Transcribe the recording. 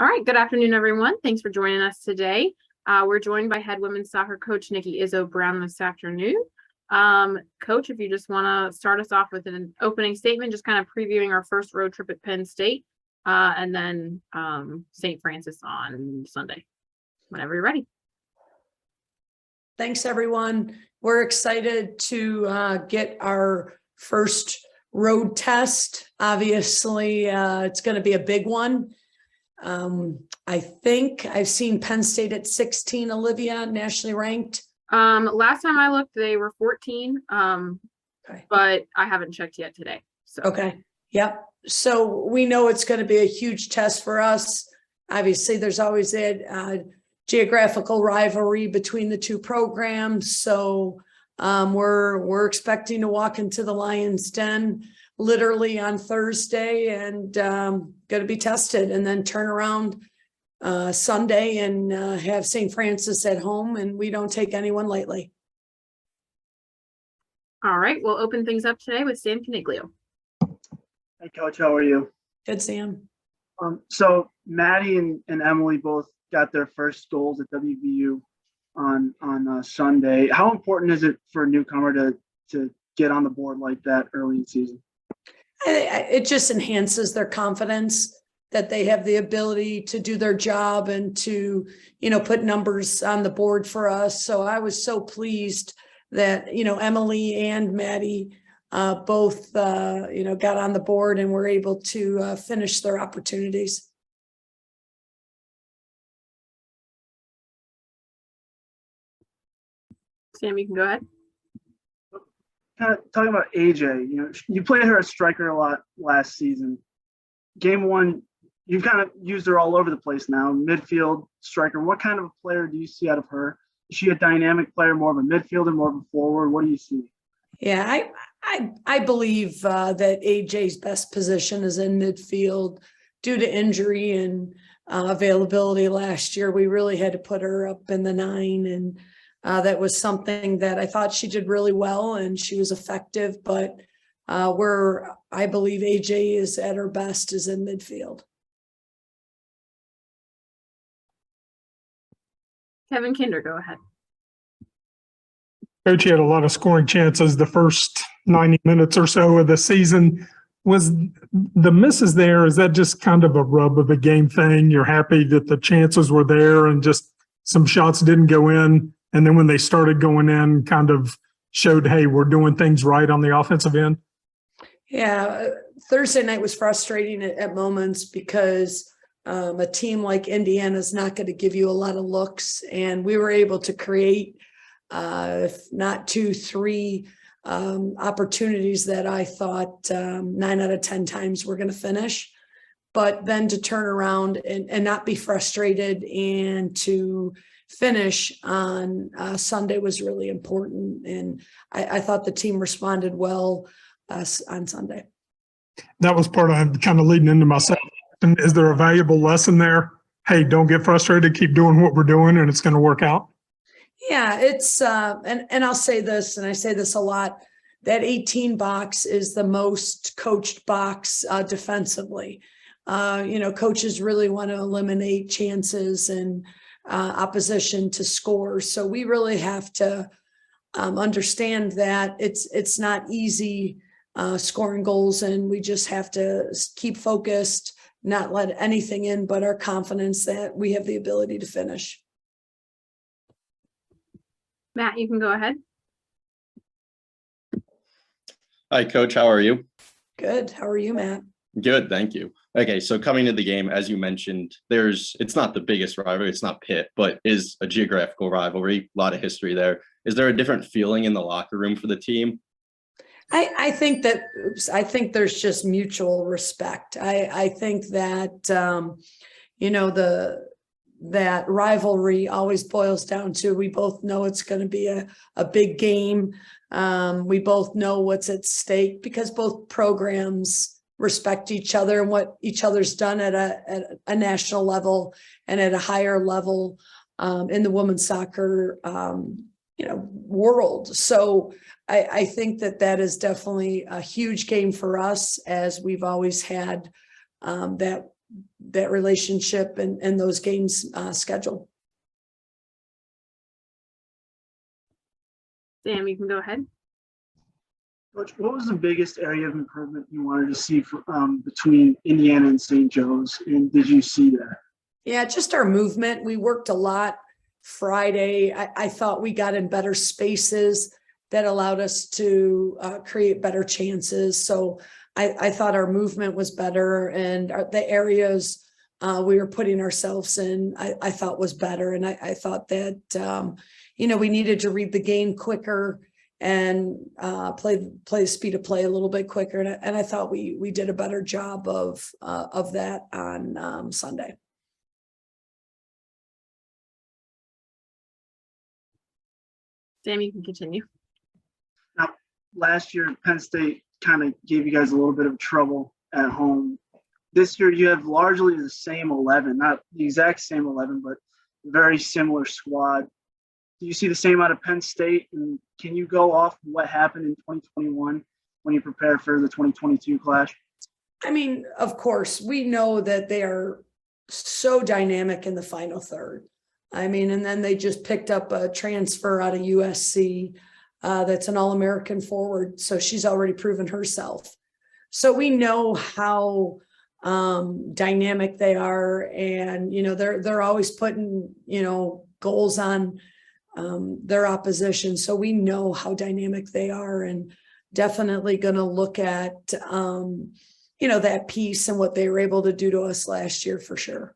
All right, good afternoon, everyone. Thanks for joining us today. We're joined by head women's soccer coach Nikki Izzo-Brown this afternoon. Coach, if you just want to start us off with an opening statement, just kind of previewing our first road trip at Penn State, and then St. Francis on Sunday, whenever you're ready. Thanks, everyone. We're excited to get our first road test. Obviously, it's going to be a big one. I think I've seen Penn State at 16, Olivia, nationally ranked. Last time I looked, they were 14, Okay. but I haven't checked yet today. So. Okay. Yep. So we know it's going to be a huge test for us. Obviously, there's always that geographical rivalry between the two programs. So we're expecting to walk into the Lions' Den literally on Thursday and going to be tested, and then turn around Sunday and have St. Francis at home, and we don't take anyone lightly. All right, we'll open things up today with Sam Caniglio. Hey, Coach, how are you? Good, Sam. So Maddie and Emily both got their first goals at WVU on Sunday. How important is it for a newcomer to get on the board like that early in the season? It just enhances their confidence that they have the ability to do their job and to, put numbers on the board for us. So I was so pleased that, Emily and Maddie both, got on the board and were able to finish their opportunities. Sam, you can go ahead. Kind of talking about AJ, you played her as striker a lot last season. Game one, you've kind of used her all over the place now, midfield, striker. What kind of a player do you see out of her? Is she a dynamic player, more of a midfielder, more of a forward? What do you see? Yeah, I believe that AJ's best position is in midfield. Due to injury and availability last year, we really had to put her up in the 9, and that was something that I thought she did really well, and she was effective. But where I believe AJ is at her best is in midfield. Kevin Kinder, go ahead. Coach, you had a lot of scoring chances the first 90 minutes or so of the season. Was the misses there, is that just kind of a rub of the game thing? You're happy that the chances were there and just some shots didn't go in, and then when they started going in, kind of showed, hey, we're doing things right on the offensive end? Yeah, Thursday night was frustrating at moments because a team like Indiana is not going to give you a lot of looks, and we were able to create if not 2, 3 opportunities that I thought 9 out of 10 times we're going to finish. But then to turn around and not be frustrated and to finish on Sunday was really important. And I thought the team responded well on Sunday. That was part of kind of leading into my second. Is there a valuable lesson there? Hey, don't get frustrated. Keep doing what we're doing, and it's going to work out. Yeah, it's and I'll say this, and I say this a lot, that 18 box is the most coached box defensively. Coaches really want to eliminate chances and opposition to score. So we really have to understand that it's not easy scoring goals, and we just have to keep focused, not let anything in but our confidence that we have the ability to finish. Matt, you can go ahead. Hi, Coach. How are you? Good. How are you, Matt? Good, thank you. Okay, so coming to the game, as you mentioned, it's not the biggest rivalry, it's not Pitt, but is a geographical rivalry, a lot of history there. Is there a different feeling in the locker room for the team? I think there's just mutual respect. I think that, that rivalry always boils down to, we both know it's going to be a big game. We both know what's at stake because both programs respect each other and what each other's done at a national level and at a higher level in the women's soccer, world. So I think that is definitely a huge game for us, as we've always had that that relationship and those games scheduled. Sam, you can go ahead. Coach, what was the biggest area of improvement you wanted to see between Indiana and St. Joe's, and did you see that? Yeah, just our movement. We worked a lot Friday. I thought we got in better spaces that allowed us to create better chances. So I thought our movement was better, and the areas we were putting ourselves in, I thought was better. And I thought that, we needed to read the game quicker and play the speed of play a little bit quicker. And I thought we did a better job of that on Sunday. Sam, you can continue. Now, last year, Penn State kind of gave you guys a little bit of trouble at home. This year, you have largely the same 11, not the exact same 11, but very similar squad. Do you see the same out of Penn State? And can you go off what happened in 2021 when you prepare for the 2022 clash? I mean, of course, we know that they are so dynamic in the final third. I mean, and then they just picked up a transfer out of USC that's an All-American forward. So she's already proven herself. So we know how dynamic they are. And, they're always putting, goals on their opposition. So we know how dynamic they are, and definitely going to look at, that piece and what they were able to do to us last year for sure.